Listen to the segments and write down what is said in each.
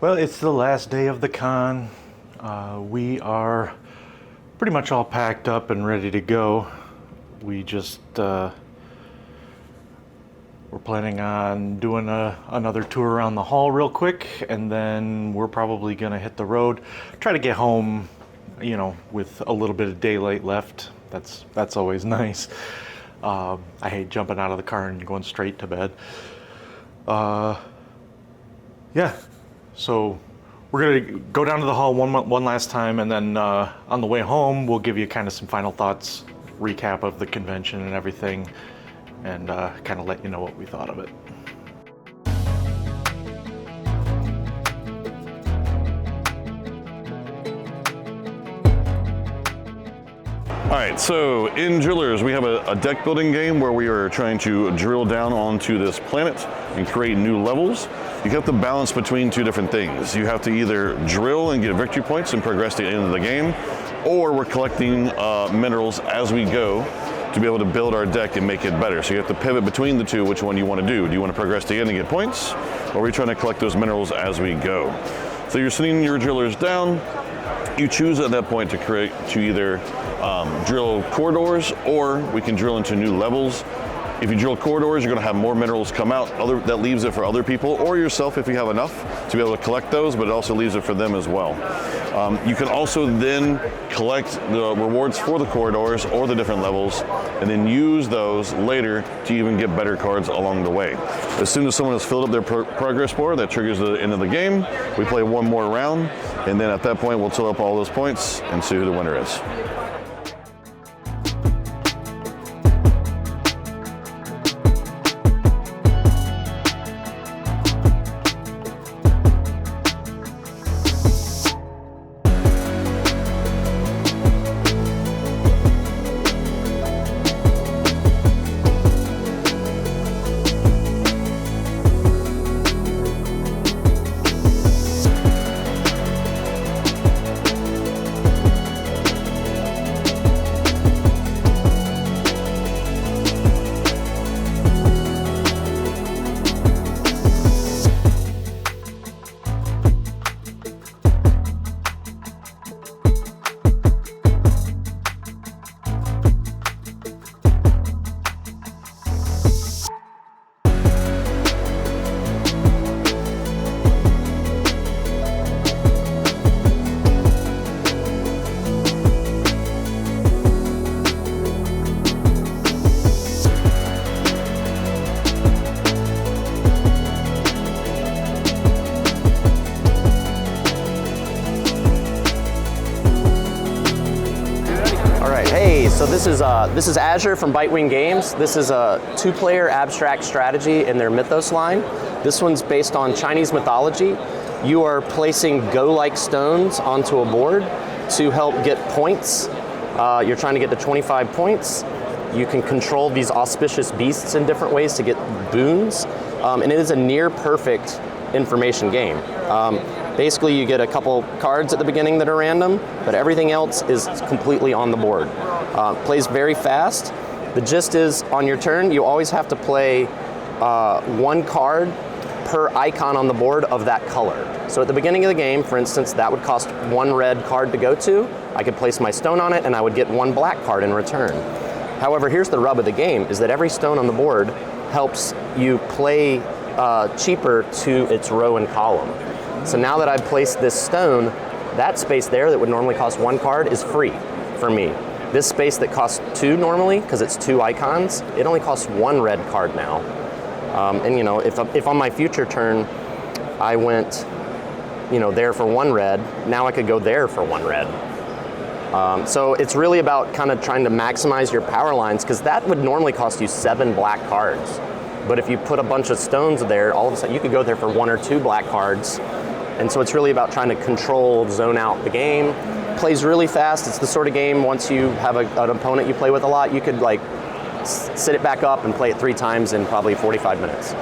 Well, it's the last day of the con. We are pretty much all packed up and ready to go. We just we're planning on doing another tour around the hall real quick, and then we're probably gonna hit the road. Try to get home, you know, with a little bit of daylight left. That's always nice. I hate jumping out of the car and going straight to bed. Yeah, so we're gonna go down to the hall one last time, and then on the way home we'll give you kind of some final thoughts, recap of the convention and everything, and kind of let you know what we thought of it. All right, so in Drillers, we have a deck building game where we are trying to drill down onto this planet and create new levels. You have to balance between two different things. You have to either drill and get victory points and progress to the end of the game, or we're collecting minerals as we go to be able to build our deck and make it better. So you have to pivot between the two, which one you want to do. Do you want to progress to the end and get points, or are we trying to collect those minerals as we go? So you're sitting your drillers down. You choose at that point to either drill corridors, or we can drill into new levels. If you drill corridors, you're going to have more minerals come out. That leaves it for other people or yourself if you have enough to be able to collect those, but it also leaves it for them as well. You can also then collect the rewards for the corridors or the different levels, and then use those later to even get better cards along the way. As soon as someone has filled up their progress bar, that triggers the end of the game. We play one more round, and then at that point we'll total up all those points and see who the winner is. So this is Azure from Bitewing Games. This is a two-player abstract strategy in their Mythos line. This one's based on Chinese mythology. You are placing go-like stones onto a board to help get points. You're trying to get to 25 points. You can control these auspicious beasts in different ways to get boons. And it is a near-perfect information game. Basically, you get a couple cards at the beginning that are random, but everything else is completely on the board. Plays very fast. The gist is, on your turn, you always have to play one card per icon on the board of that color. So at the beginning of the game, for instance, that would cost one red card to go to. I could place my stone on it, and I would get one black card in return. However, here's the rub of the game, is that every stone on the board helps you play cheaper to its row and column. So now that I've placed this stone, that space there that would normally cost one card is free for me. This space that costs two normally, because it's two icons, it only costs one red card now. And you know, if on my future turn I went, you know, there for one red, now I could go there for one red. So it's really about kind of trying to maximize your power lines, because that would normally cost you 7 black cards. But if you put a bunch of stones there, all of a sudden you could go there for 1 or 2 black cards. And so it's really about trying to control, zone out the game. Plays really fast. It's the sort of game, once you have an opponent you play with a lot, you could like sit it back up and play it 3 times in probably 45 minutes.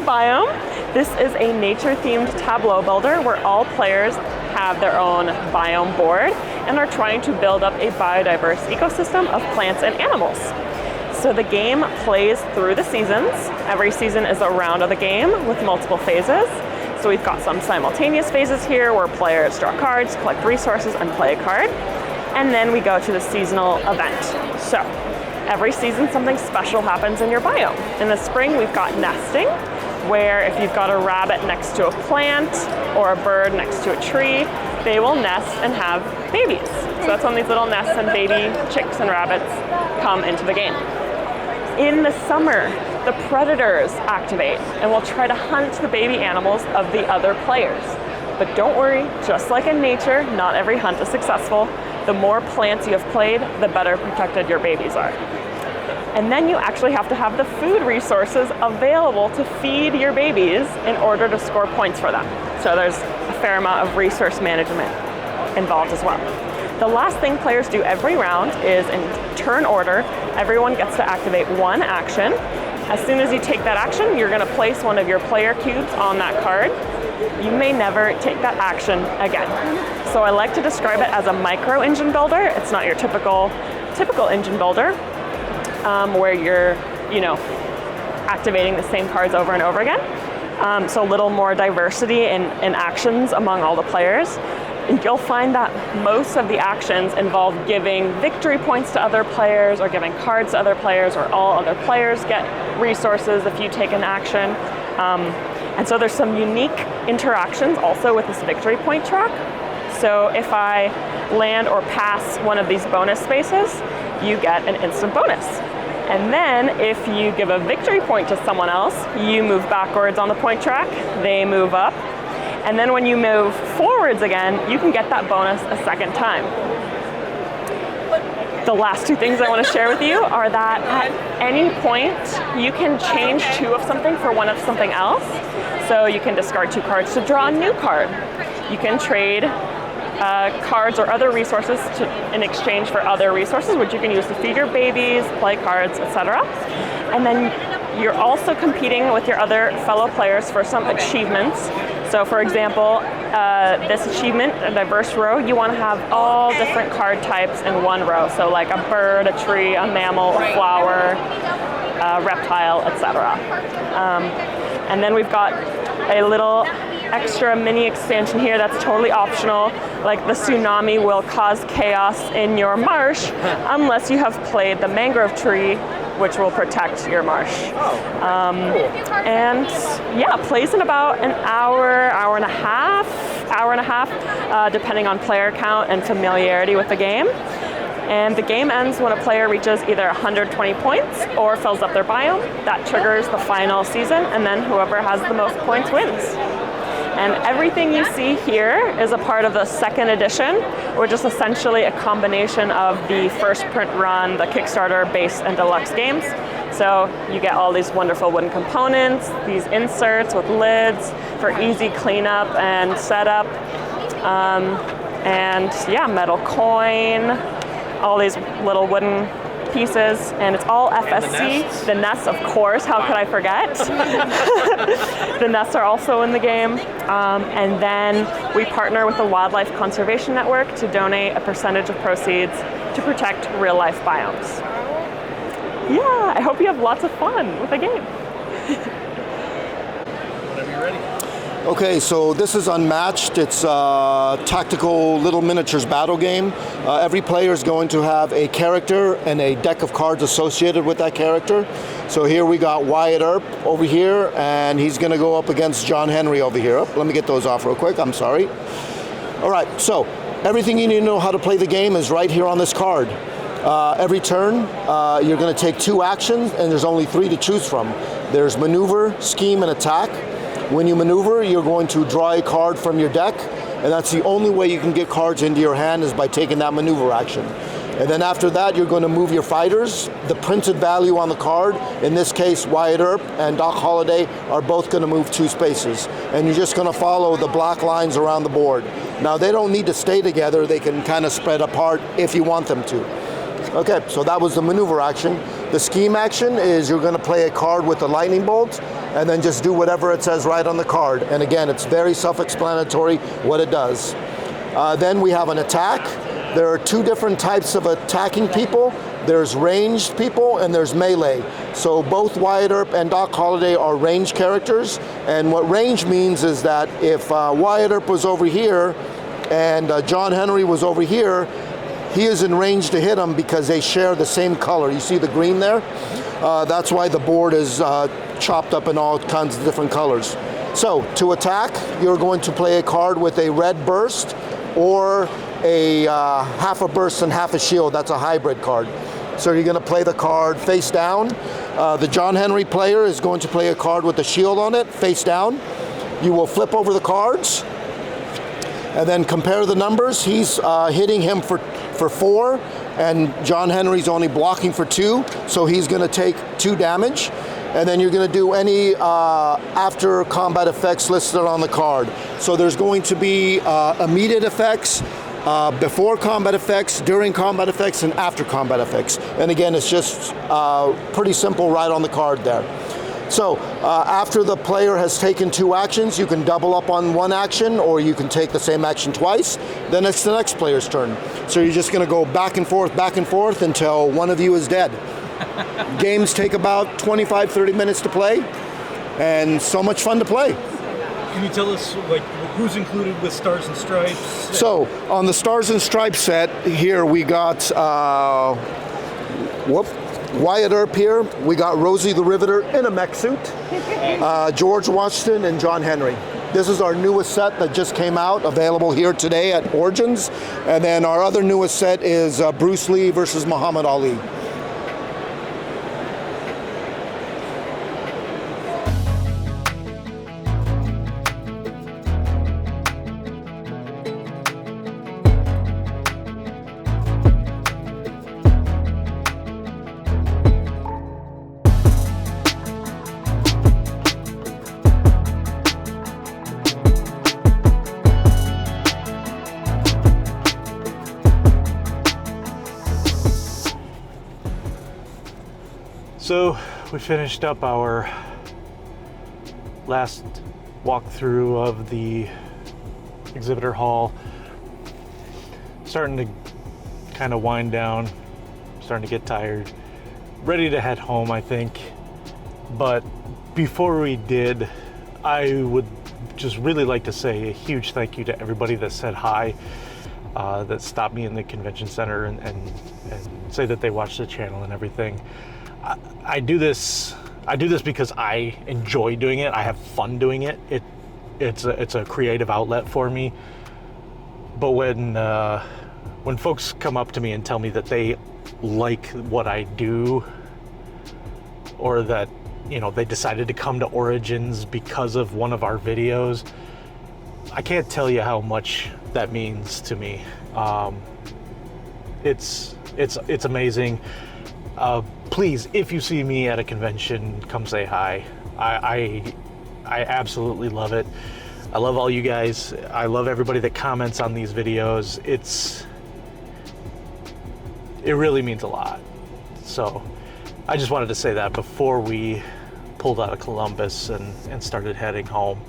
Biome. This is a nature-themed tableau builder where all players have their own biome board and are trying to build up a biodiverse ecosystem of plants and animals. So the game plays through the seasons. Every season is a round of the game with multiple phases. So we've got some simultaneous phases here where players draw cards, collect resources, and play a card. And then we go to the seasonal event. So every season something special happens in your biome. In the spring we've got nesting, where if you've got a rabbit next to a plant or a bird next to a tree, they will nest and have babies. So that's when these little nests and baby chicks and rabbits come into the game. In the summer, the predators activate and will try to hunt the baby animals of the other players. But don't worry, just like in nature, not every hunt is successful. The more plants you have played, the better protected your babies are. And then you actually have to have the food resources available to feed your babies in order to score points for them. So there's a fair amount of resource management involved as well. The last thing players do every round is in turn order, everyone gets to activate one action. As soon as you take that action, you're going to place one of your player cubes on that card. You may never take that action again. So I like to describe it as a micro engine builder. It's not your typical engine builder where you're, activating the same cards over and over again. So a little more diversity in actions among all the players. You'll find that most of the actions involve giving victory points to other players or giving cards to other players, or all other players get resources if you take an action. And so there's some unique interactions also with this victory point track. So if I land or pass one of these bonus spaces, you get an instant bonus. And then if you give a victory point to someone else, you move backwards on the point track, they move up. And then when you move forwards again, you can get that bonus a second time. The last two things I want to share with you are that at any point, you can change two of something for one of something else. So you can discard two cards to draw a new card. You can trade cards or other resources in exchange for other resources, which you can use to feed your babies, play cards, etc. And then you're also competing with your other fellow players for some achievements. So for example, this achievement, a diverse row, you want to have all different card types in one row. So like a bird, a tree, a mammal, a flower, a reptile, etc. And then we've got a little extra mini expansion here that's totally optional. Like the tsunami will cause chaos in your marsh unless you have played the mangrove tree, which will protect your marsh. And yeah, plays in about an hour and a half, depending on player count and familiarity with the game. And the game ends when a player reaches either 120 points or fills up their biome. That triggers the final season, and then whoever has the most points wins. And everything you see here is a part of the second edition, which is essentially a combination of the first print run, the Kickstarter base and deluxe games. So you get all these wonderful wooden components, these inserts with lids for easy cleanup and setup. And yeah, metal coin, all these little wooden pieces, and it's all FSC. The nests, of course, how could I forget? The nests are also in the game. And then we partner with the Wildlife Conservation Network to donate a percentage of proceeds to protect real-life biomes. Yeah, I hope you have lots of fun with the game. Whenever you're ready. Okay, so this is Unmatched. It's a tactical little miniatures battle game. Every player is going to have a character and a deck of cards associated with that character. So here we got Wyatt Earp over here, and he's going to go up against John Henry over here. Let me get those off real quick, I'm sorry. All right, so everything you need to know how to play the game is right here on this card. Every turn, you're going to take two actions, and there's only three to choose from. There's maneuver, scheme, and attack. When you maneuver, you're going to draw a card from your deck, and that's the only way you can get cards into your hand is by taking that maneuver action. And then after that, you're going to move your fighters. The printed value on the card, in this case, Wyatt Earp and Doc Holliday, are both going to move 2 spaces. And you're just going to follow the black lines around the board. Now, they don't need to stay together. They can kind of spread apart if you want them to. Okay, so that was the maneuver action. The scheme action is you're going to play a card with a lightning bolt, and then just do whatever it says right on the card. And again, it's very self-explanatory what it does. Then we have an attack. There are two different types of attacking people. There's ranged people and there's melee. So both Wyatt Earp and Doc Holliday are ranged characters. And what range means is that if Wyatt Earp was over here and John Henry was over here, he is in range to hit him because they share the same color. You see the green there? That's why the board is chopped up in all kinds of different colors. So to attack, you're going to play a card with a red burst or a half a burst and half a shield. That's a hybrid card. So you're going to play the card face down. The John Henry player is going to play a card with a shield on it, face down. You will flip over the cards and then compare the numbers. He's hitting him for 4, and John Henry's only blocking for 2, so he's going to take 2 damage. And then you're going to do any after combat effects listed on the card. So there's going to be immediate effects, before combat effects, during combat effects, and after combat effects. And again, it's just pretty simple right on the card there. So after the player has taken 2 actions, you can double up on 1 action, or you can take the same action twice. Then it's the next player's turn. So you're just going to go back and forth until one of you is dead. Games take about 25-30 minutes to play, and so much fun to play. Can you tell us like who's included with Stars and Stripes? So on the Stars and Stripes set here, we got Wyatt Earp here. We got Rosie the Riveter in a mech suit, George Washington, and John Henry. This is our newest set that just came out, available here today at Origins. And then our other newest set is Bruce Lee versus Muhammad Ali. So we finished up our last walkthrough of the exhibitor hall. Starting to kind of wind down, starting to get tired. Ready to head home, I think. But before we did, I would just really like to say a huge thank you to everybody that said hi, that stopped me in the convention center and say that they watched the channel and everything. I do this because I enjoy doing it. I have fun doing it. It's a creative outlet for me. But when folks come up to me and tell me that they like what I do, or that they decided to come to Origins because of one of our videos, I can't tell you how much that means to me. It's amazing. Please, if you see me at a convention, come say hi. I absolutely love it. I love all you guys. I love everybody that comments on these videos. It really means a lot. So I just wanted to say that before we pulled out of Columbus and started heading home.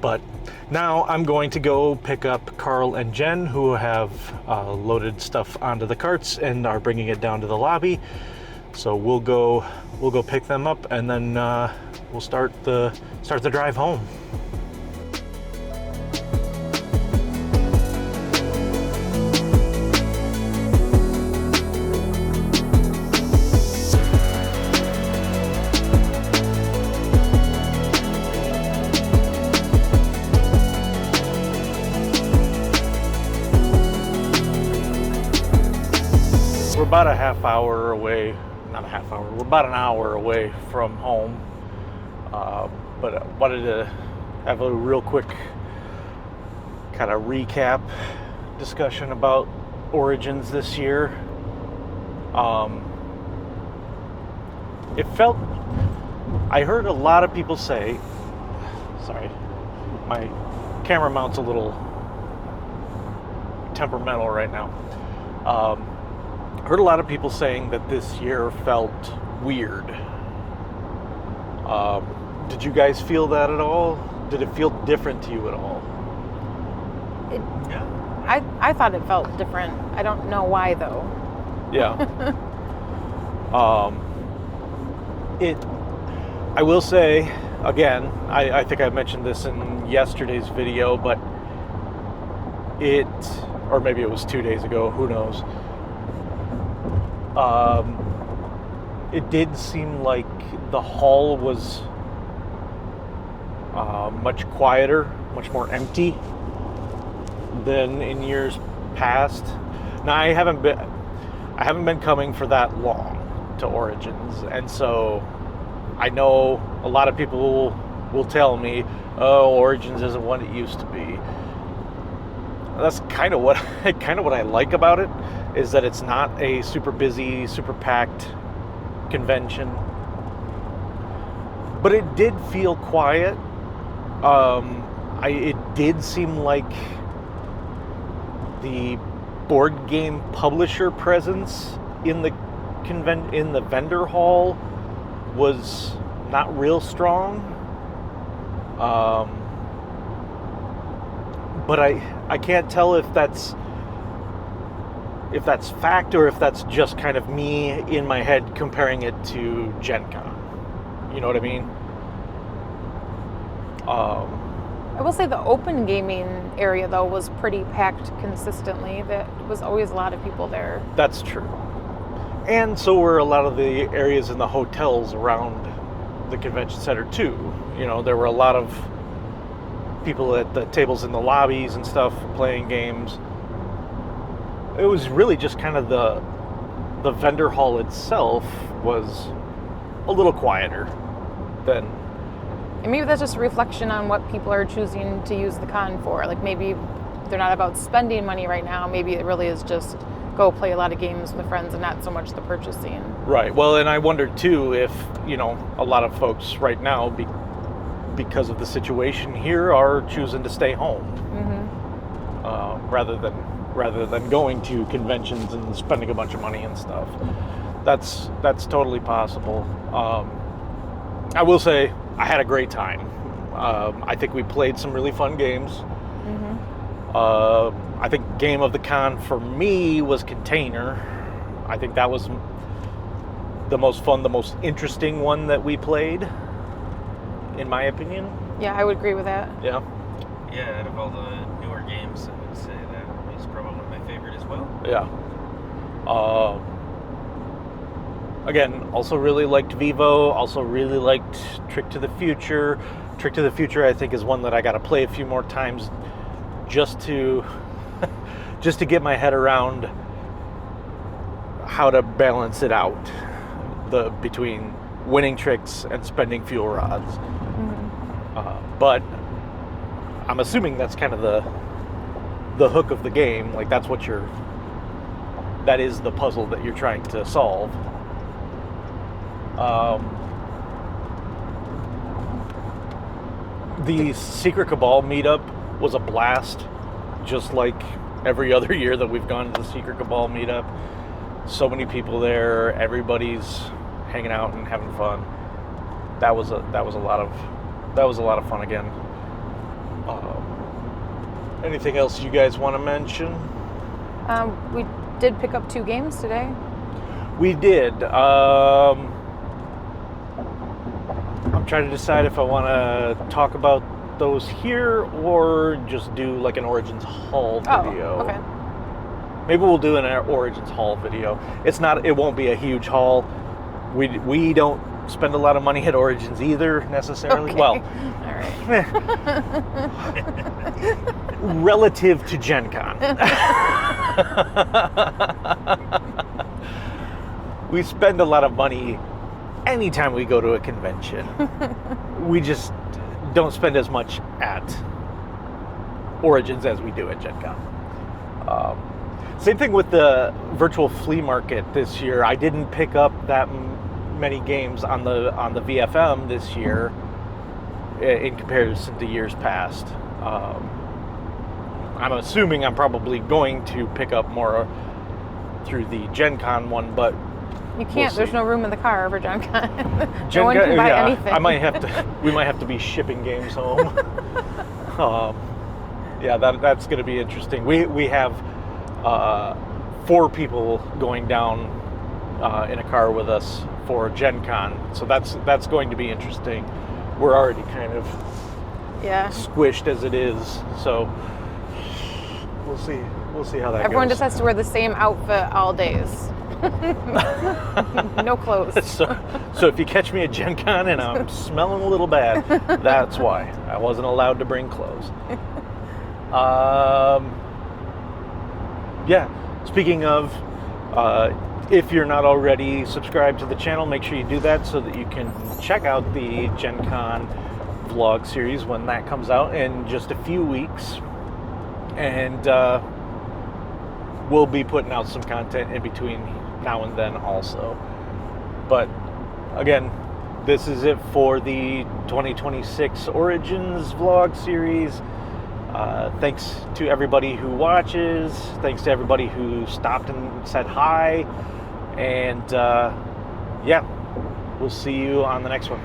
But now I'm going to go pick up Carl and Jen, who have loaded stuff onto the carts and are bringing it down to the lobby. So we'll go pick them up, and then we'll start the drive home. We're about a half hour away. Not a half hour, we're about an hour away from home, but I wanted to have a real quick kind of recap discussion about Origins this year. I heard a lot of people say, sorry, my camera mount's a little temperamental right now. Heard a lot of people saying that this year felt weird. Did you guys feel that at all? Did it feel different to you at all? I thought it felt different. I don't know why though. Yeah. I will say, again, I think I mentioned this in yesterday's video, but or maybe it was 2 days ago, who knows. It did seem like the hall was much quieter, much more empty than in years past. Now I haven't been coming for that long to Origins, and so I know a lot of people will tell me, "Oh, Origins isn't what it used to be." That's kind of what I like about it, is that it's not a super busy, super packed convention. But it did feel quiet. It did seem like the board game publisher presence in the vendor hall was not real strong. But I can't tell if that's fact or if that's just kind of me in my head comparing it to Gen Con. You know what I mean? I will say the open gaming area though was pretty packed consistently. There was always a lot of people there. That's true. And so were a lot of the areas in the hotels around the convention center too. You know, there were a lot of people at the tables in the lobbies and stuff playing games. It was really just kind of the vendor hall itself was a little quieter than. And maybe that's just a reflection on what people are choosing to use the con for. Like maybe they're not about spending money right now. Maybe it really is just go play a lot of games with friends and not so much the purchasing. Right. Well, and I wonder too if, you know, a lot of folks right now, because of the situation here, are choosing to stay home. Mm-hmm. rather than going to conventions and spending a bunch of money and stuff. That's totally possible. I will say I had a great time. I think we played some really fun games. Mm-hmm. I think game of the con for me was Container. I think that was the most fun, the most interesting one that we played, in my opinion. Yeah, I would agree with that. Yeah. Yeah, out of all the newer games, I would say that was probably my favorite as well. Yeah. Again, also really liked Vivo. Also really liked Trick to the Future. Trick to the Future, I think, is one that I got to play a few more times just to get my head around how to balance it out, between winning tricks and spending fuel rods. Mm-hmm. But I'm assuming that's kind of the hook of the game. Like that is the puzzle that you're trying to solve. The Secret Cabal meetup was a blast, just like every other year that we've gone to the Secret Cabal meetup. So many people there, everybody's hanging out and having fun. That was a lot of fun again. Anything else you guys want to mention? We did pick up 2 games today. We did. I'm trying to decide if I want to talk about those here or just do like an Origins Hall video. Oh, okay. Maybe we'll do an Origins Hall video. It won't be a huge haul. We don't spend a lot of money at Origins either necessarily. Okay. Well, all right. Relative to Gen Con. We spend a lot of money anytime we go to a convention. We just don't spend as much at Origins as we do at Gen Con. Same thing with the virtual flea market this year. I didn't pick up that many games on the VFM this year in comparison to years past. I'm assuming I'm probably going to pick up more through the Gen Con one, but You can't. see. There's no room in the car for Gen Con. No Gen one Con- can buy yeah, anything. I might have to. We might have to be shipping games home. Yeah, that's going to be interesting. We have 4 people going down in a car with us for Gen Con, so that's going to be interesting. We're already kind of Yeah. squished as it is, so we'll see. We'll see how that Everyone goes. just has to wear the same outfit all days. No clothes. So if you catch me at Gen Con and I'm smelling a little bad, that's why. I wasn't allowed to bring clothes. Yeah, speaking of, if you're not already subscribed to the channel, make sure you do that so that you can check out the Gen Con vlog series when that comes out in just a few weeks. And we'll be putting out some content in between now and then also. But again, this is it for the 2026 Origins vlog series. Thanks to everybody who watches. Thanks to everybody who stopped and said hi. And yeah, we'll see you on the next one.